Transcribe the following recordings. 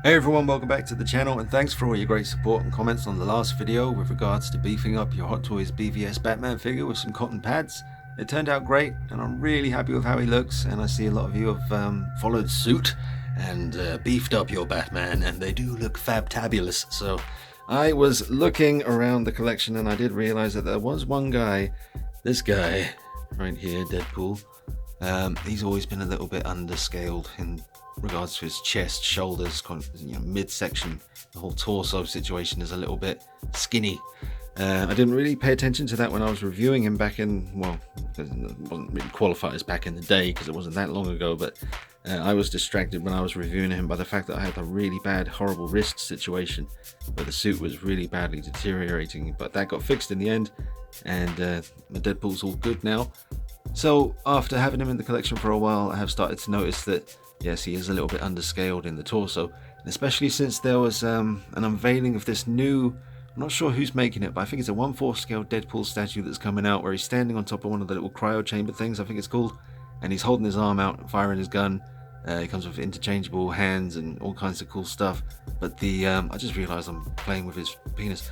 Hey everyone, welcome back to the channel and thanks for all your great support and comments on the last video with regards to beefing up your Hot Toys BVS Batman figure with some cotton pads. It turned out great and I'm really happy with how he looks, and I see a lot of you have followed suit and beefed up your Batman, and they do look fabtabulous. So I was looking around the collection and I did realize that there was one guy, this guy right here, Deadpool. He's always been a little bit underscaled in regards to his chest, shoulders, midsection. The whole torso situation is a little bit skinny. I didn't really pay attention to that when I was reviewing him back in, well, it wasn't really qualified as back in the day because it wasn't that long ago, but I was distracted when I was reviewing him by the fact that I had a really bad, horrible wrist situation where the suit was really badly deteriorating, but that got fixed in the end, and my Deadpool's all good now. So after having him in the collection for a while, I have started to notice that yes, he is a little bit underscaled in the torso, and especially since there was an unveiling of this new, I'm not sure who's making it, but I think it's a 1/4 scale Deadpool statue that's coming out where he's standing on top of one of the little cryo chamber things, I think it's called, and he's holding his arm out and firing his gun. He comes with interchangeable hands and all kinds of cool stuff, but the I just realized I'm playing with his penis.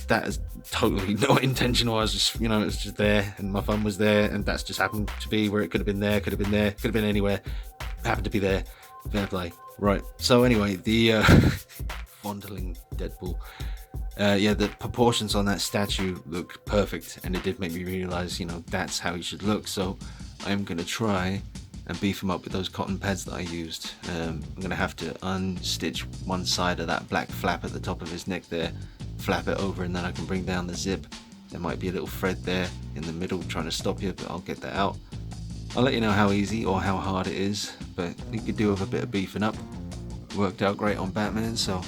That is totally not intentional. I was just, it's just there and my thumb was there, and that's just happened to be where it could have been there, could have been there, could have been anywhere, happened to be there. Fair play. Right, so anyway, the fondling Deadpool, yeah, the proportions on that statue look perfect, and it did make me realize, that's how he should look. So I'm gonna try and beef him up with those cotton pads that I used. I'm gonna have to unstitch one side of that black flap at the top of his neck there, flap it over, and then I can bring down the zip. There might be a little thread there in the middle trying to stop you, but I'll get that out. I'll let you know how easy or how hard it is, but you could do with a bit of beefing up. Worked out great on Batman, so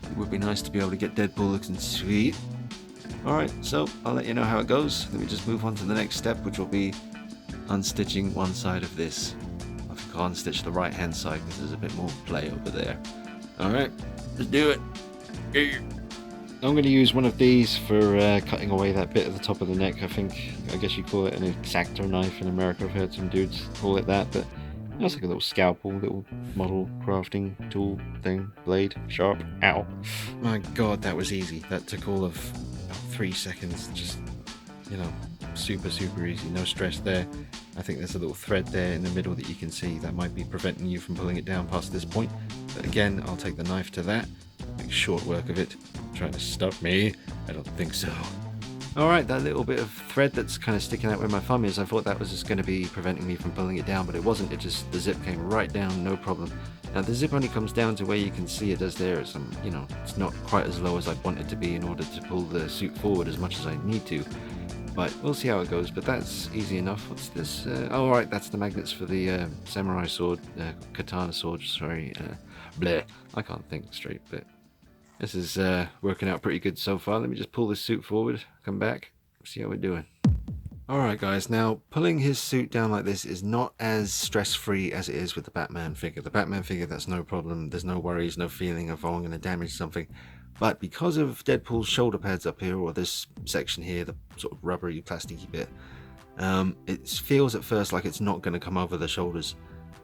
it would be nice to be able to get Deadpool looking sweet. Alright, so I'll let you know how it goes. Let me just move on to the next step, which will be unstitching one side of this. I think I'll unstitch the right hand side because there's a bit more play over there. Alright, let's do it. I'm going to use one of these for cutting away that bit at the top of the neck. I guess you call it an X-Acto knife in America. I've heard some dudes call it that, but it's like a little scalpel, little model crafting tool thing, blade, sharp. Ow. My god, that was easy. That took all of about 3 seconds. Just, super easy. No stress there. I think there's a little thread there in the middle that you can see that might be preventing you from pulling it down past this point. But again, I'll take the knife to that. Make short work of it. Trying to stop me? I don't think so. Alright, that little bit of thread that's kind of sticking out where my thumb is, I thought that was just going to be preventing me from pulling it down, but it wasn't. The zip came right down, no problem. Now the zip only comes down to where you can see it does there. It's not quite as low as I'd want it to be in order to pull the suit forward as much as I need to, but we'll see how it goes. But that's easy enough. What's this? Alright, that's the magnets for the samurai sword, katana sword, sorry, bleh, I can't think straight, but this is working out pretty good so far. Let me just pull this suit forward, come back, see how we're doing. Alright guys, now pulling his suit down like this is not as stress-free as it is with the Batman figure. The Batman figure, that's no problem. There's no worries, no feeling of, oh, I'm going to damage something. But because of Deadpool's shoulder pads up here, or this section here, the sort of rubbery, plasticky bit, it feels at first like it's not going to come over the shoulders.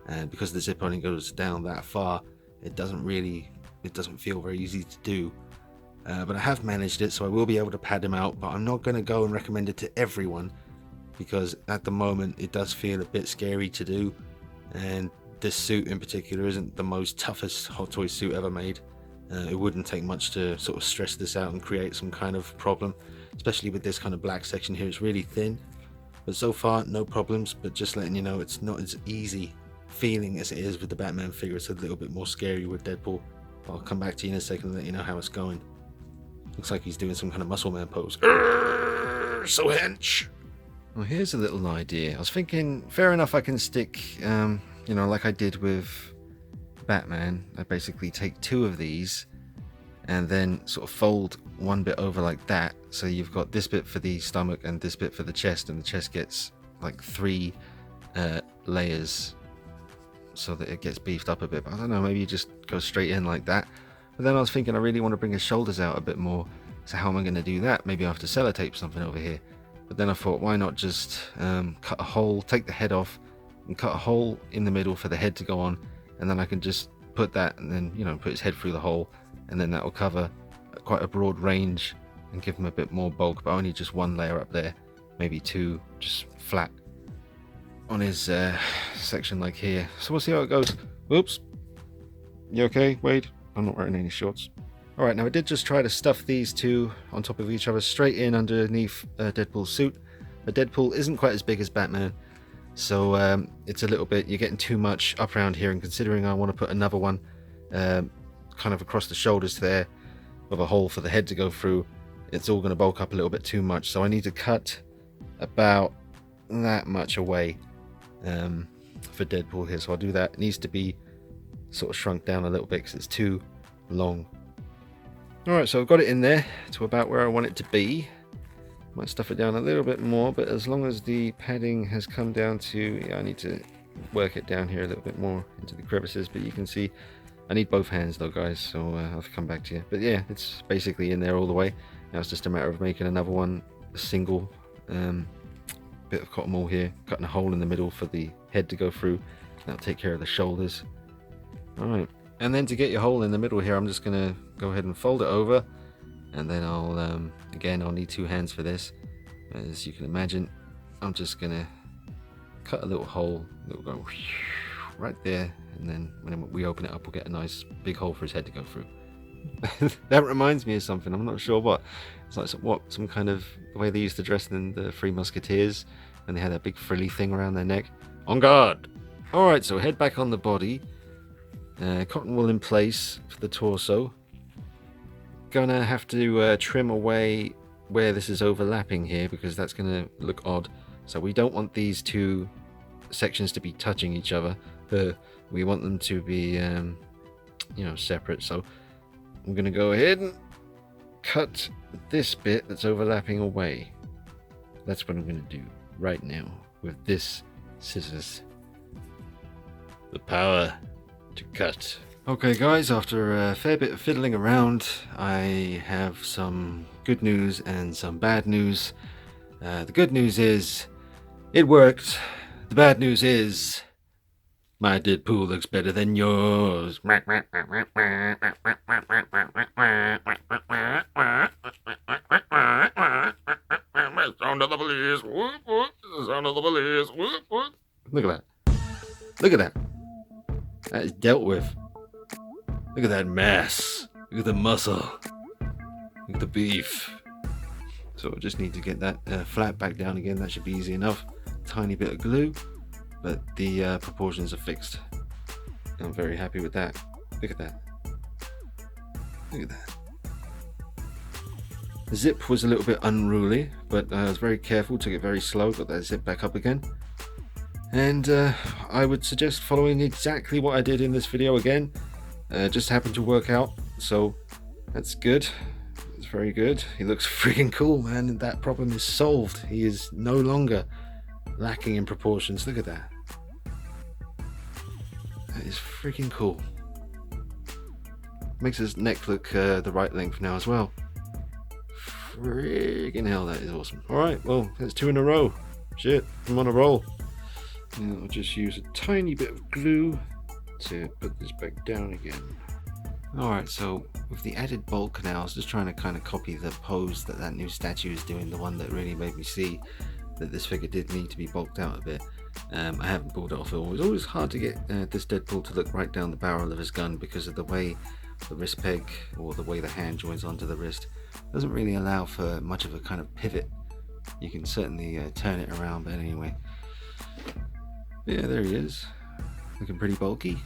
And because the zip only goes down that far, it doesn't feel very easy to do, but I have managed it, so I will be able to pad him out. But I'm not going to go and recommend it to everyone because at the moment it does feel a bit scary to do, and this suit in particular isn't the most toughest Hot Toys suit ever made. It wouldn't take much to sort of stress this out and create some kind of problem, especially with this kind of black section here. It's really thin, but so far no problems. But just letting you know, it's not as easy feeling as it is with the Batman figure. It's a little bit more scary with Deadpool. I'll come back to you in a second and let you know how it's going. Looks like he's doing some kind of muscle man pose. So hench! Well, here's a little idea. I was thinking, fair enough, I can stick, like I did with Batman. I basically take 2 of these and then sort of fold one bit over like that. So you've got this bit for the stomach and this bit for the chest, and the chest gets like 3 layers, so that it gets beefed up a bit. But I don't know, maybe you just go straight in like that. But then I was thinking I really want to bring his shoulders out a bit more, so how am I going to do that? Maybe I have to sellotape something over here. But then I thought, why not just cut a hole, take the head off and cut a hole in the middle for the head to go on, and then I can just put that and then, you know, put his head through the hole, and then that will cover quite a broad range and give him a bit more bulk, but only just one layer up there, maybe two, just flat on his section like here. So we'll see how it goes. Whoops. You okay, Wade? I'm not wearing any shorts. Alright, now I did just try to stuff these two on top of each other straight in underneath Deadpool's suit. But Deadpool isn't quite as big as Batman, so it's a little bit, you're getting too much up around here, and considering I want to put another one kind of across the shoulders there with a hole for the head to go through, it's all going to bulk up a little bit too much. So I need to cut about that much away for Deadpool here. So I'll do that. It needs to be sort of shrunk down a little bit because it's too long. Alright, so I've got it in there to about where I want it to be. Might stuff it down a little bit more, but as long as the padding has come down to, yeah, I need to work it down here a little bit more into the crevices, but you can see I need both hands though, guys, so I'll have to come back to you. But yeah, it's basically in there all the way. Now it's just a matter of making another one, a single bit of cotton wool here, cutting a hole in the middle for the head to go through. That'll take care of the shoulders. Alright, and then to get your hole in the middle here, I'm just going to go ahead and fold it over, and then I'll, again, I'll need two hands for this. As you can imagine, I'm just going to cut a little hole, it'll go right there, and then when we open it up, we'll get a nice big hole for his head to go through. That reminds me of something, I'm not sure what. It's like some kind of, the way they used to dress in the Three Musketeers, and they had that big frilly thing around their neck. On guard! Alright, so head back on the body. Cotton wool in place for the torso. Gonna have to trim away where this is overlapping here, because that's gonna look odd. So we don't want these two sections to be touching each other. We want them to be, you know, separate. So I'm gonna go ahead and cut this bit that's overlapping away. That's what I'm gonna do right now with this scissors. The power to cut. Okay guys, after a fair bit of fiddling around, I have some good news and some bad news. The good news is it worked. The bad news is my Deadpool looks better than yours. Sound of the police. Whoop, whoop. Sound of the police. Whoop, whoop. Look at that. Look at that. That is dealt with. Look at that mass. Look at the muscle. Look at the beef. So I just need to get that flat back down again. That should be easy enough. Tiny bit of glue, but the proportions are fixed. I'm very happy with that. Look at that. Look at that. The zip was a little bit unruly, but I was very careful, took it very slow, got that zip back up again. And I would suggest following exactly what I did in this video again. Just happened to work out, so that's good. It's very good. He looks freaking cool, man, and that problem is solved. He is no longer lacking in proportions. Look at that. That is freaking cool. Makes his neck look the right length now as well. Freaking hell, that is awesome. Alright, well, that's 2 in a row. Shit, I'm on a roll. And I'll just use a tiny bit of glue to put this back down again. Alright, so with the added bulk now, I was just trying to kind of copy the pose that new statue is doing, the one that really made me see that this figure did need to be bulked out a bit. I haven't pulled it off at all. It's always hard to get this Deadpool to look right down the barrel of his gun because of the way the wrist peg, or the way the hand joins onto the wrist, doesn't really allow for much of a kind of pivot. You can certainly turn it around, but anyway. Yeah, there he is. Looking pretty bulky.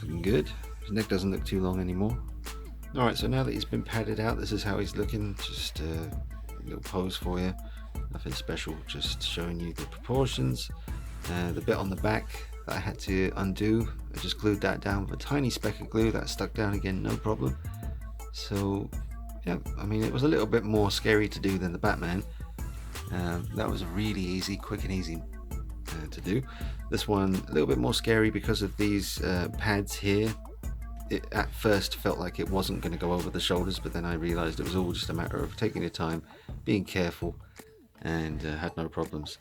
Looking good. His neck doesn't look too long anymore. Alright, so now that he's been padded out, this is how he's looking. Just a little pose for you. Nothing special, just showing you the proportions. The bit on the back that I had to undo, I just glued that down with a tiny speck of glue. That stuck down again, no problem. So, yeah, I mean, it was a little bit more scary to do than the Batman. That was really easy, quick and easy to do. This one a little bit more scary because of these pads here. It at first felt like it wasn't going to go over the shoulders, but then I realized it was all just a matter of taking your time, being careful, and had no problems.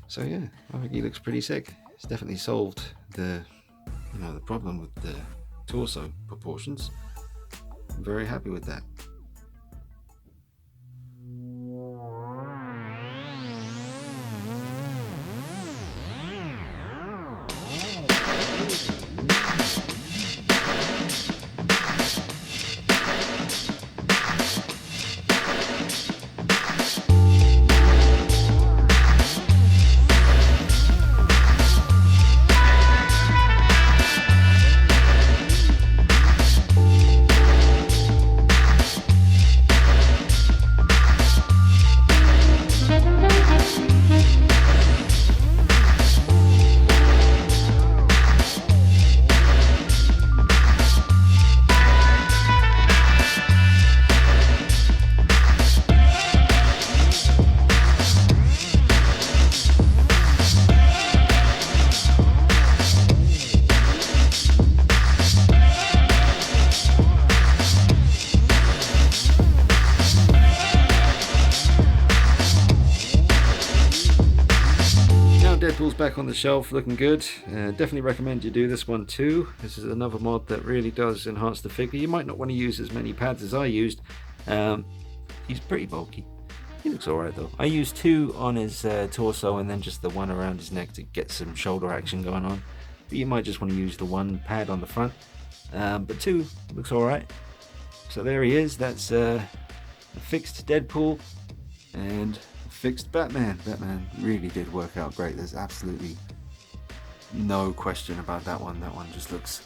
So yeah, I think he looks pretty sick. It's definitely solved the the problem with the torso proportions. I'm very happy with that. Deadpool's back on the shelf, looking good. Definitely recommend you do this one too. This is another mod that really does enhance the figure. You might not want to use as many pads as I used. He's pretty bulky. He looks alright though. I used 2 on his torso and then just the one around his neck to get some shoulder action going on. But you might just want to use the 1 pad on the front. But 2 looks alright. So there he is. That's a fixed Deadpool and fixed Batman. Batman really did work out great. There's absolutely no question about that one. That one just looks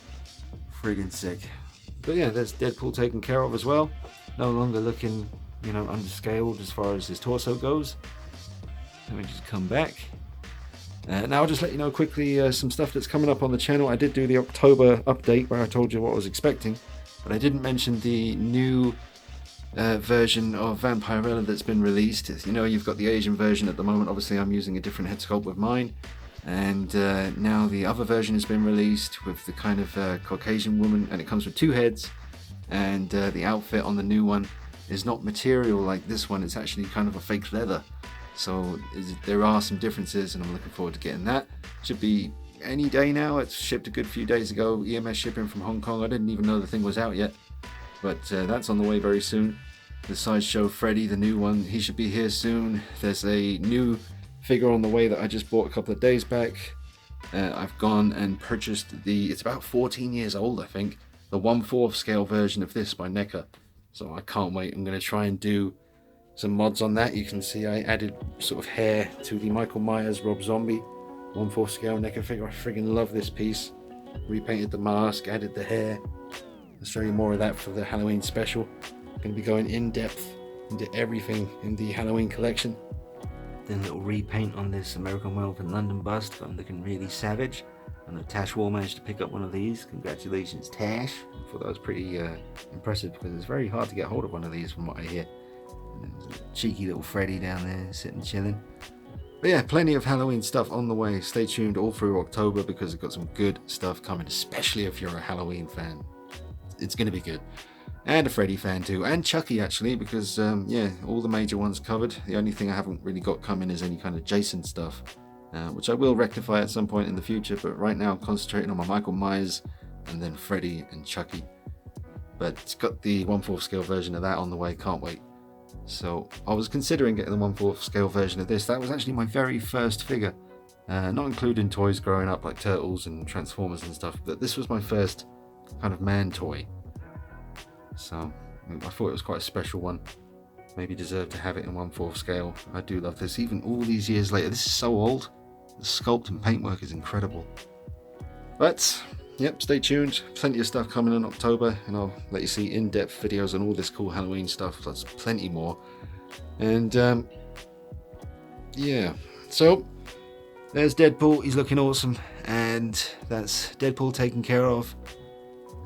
friggin' sick. But yeah, there's Deadpool taken care of as well. No longer looking, underscaled as far as his torso goes. Let me just come back. Now I'll just let you know quickly some stuff that's coming up on the channel. I did do the October update where I told you what I was expecting, but I didn't mention the new version of Vampirella that's been released. You've got the Asian version at the moment. Obviously I'm using a different head sculpt with mine, and now the other version has been released with the kind of Caucasian woman, and it comes with 2 heads, and the outfit on the new one is not material like this one. It's actually kind of a fake leather, so there are some differences, and I'm looking forward to getting that. Should be any day now. It's shipped a good few days ago, EMS shipping from Hong Kong. I didn't even know the thing was out yet, but that's on the way very soon. The Sideshow Freddy, the new one, he should be here soon. There's a new figure on the way that I just bought a couple of days back. I've gone and purchased it's about 14 years old I think, the 1/4 scale version of this by NECA. So I can't wait. I'm going to try and do some mods on that. You can see I added sort of hair to the Michael Myers Rob Zombie 1/4 scale NECA figure. I friggin' love this piece. Repainted the mask, added the hair. I'll show you more of that for the Halloween special. Going to be going in depth into everything in the Halloween collection. Then a little repaint on this American Werewolf in London bust. I'm looking really savage. I know Tash Wall managed to pick up one of these. Congratulations, Tash. I thought that was pretty impressive, because it's very hard to get hold of one of these from what I hear. And there's a cheeky little Freddy down there sitting chilling. But yeah, plenty of Halloween stuff on the way. Stay tuned all through October, because I've got some good stuff coming, especially if you're a Halloween fan. It's going to be good. And a Freddy fan too, and Chucky actually, because yeah, all the major ones covered. The only thing I haven't really got coming is any kind of Jason stuff, which I will rectify at some point in the future, but right now I'm concentrating on my Michael Myers and then Freddy and Chucky. But it's got the 1/4 scale version of that on the way, can't wait. So I was considering getting the 1/4 scale version of this. That was actually my very first figure, not including toys growing up like Turtles and Transformers and stuff, but this was my first kind of man toy. So I thought it was quite a special one. Maybe deserved to have it in 1/4 scale. I do love this, even all these years later. This is so old. The sculpt and paintwork is incredible. But yep, stay tuned. Plenty of stuff coming in October, and I'll let you see in-depth videos on all this cool Halloween stuff. Plus plenty more. And yeah, so there's Deadpool. He's looking awesome, and that's Deadpool taken care of.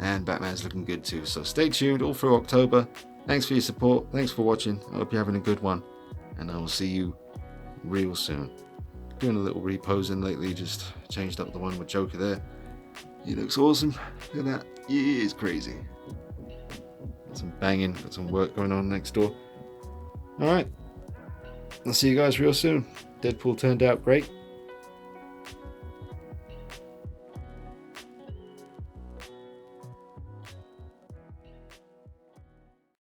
And Batman's looking good too. So stay tuned all through October. Thanks for your support. Thanks for watching. I hope you're having a good one. And I will see you real soon. Doing a little reposing lately. Just changed up the one with Joker there. He looks awesome. Look at that. He is crazy. Got some banging. Got some work going on next door. Alright. I'll see you guys real soon. Deadpool turned out great.